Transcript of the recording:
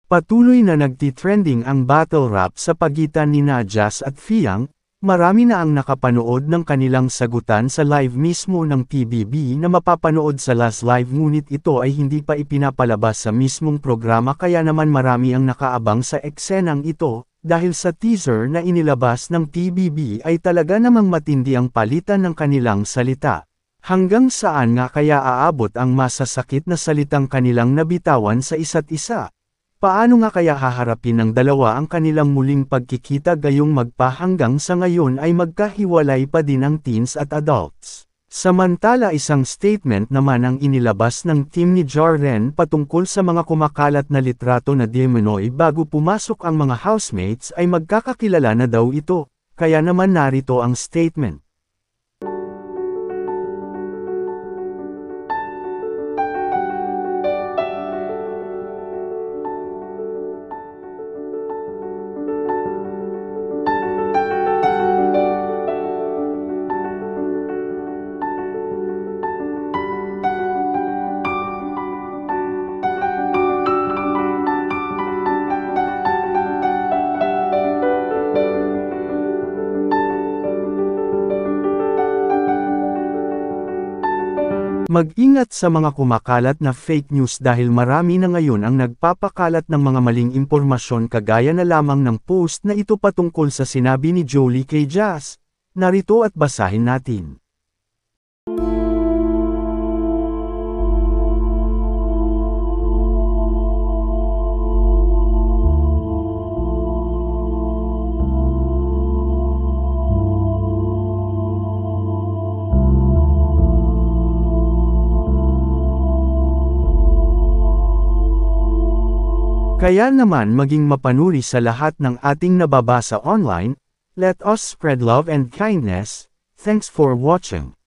Patuloy na nagtitrending ang battle rap sa pagitan ni Jazz at Fiang, marami na ang nakapanood ng kanilang sagutan sa live mismo ng PBB na mapapanood sa last live ngunit ito ay hindi pa ipinapalabas sa mismong programa kaya naman marami ang nakaabang sa eksenang ito, dahil sa teaser na inilabas ng PBB ay talaga namang matindi ang palitan ng kanilang salita. Hanggang saan nga kaya aabot ang masasakit na salitang kanilang nabitawan sa isa't isa? Paano nga kaya haharapin ng dalawa ang kanilang muling pagkikita gayong hanggang sa ngayon ay magkahiwalay pa din ang teens at adults? Samantala isang statement naman ang inilabas ng team ni Jordan patungkol sa mga kumakalat na litrato na Demonoy bago pumasok ang mga housemates ay magkakakilala na daw ito, kaya naman narito ang statement. Mag-ingat sa mga kumakalat na fake news dahil marami na ngayon ang nagpapakalat ng mga maling impormasyon kagaya na lamang ng post na ito patungkol sa sinabi ni Jolie kay Jazz. Narito at basahin natin. Kaya naman maging mapanuri sa lahat ng ating nababasa online, let us spread love and kindness, thanks for watching.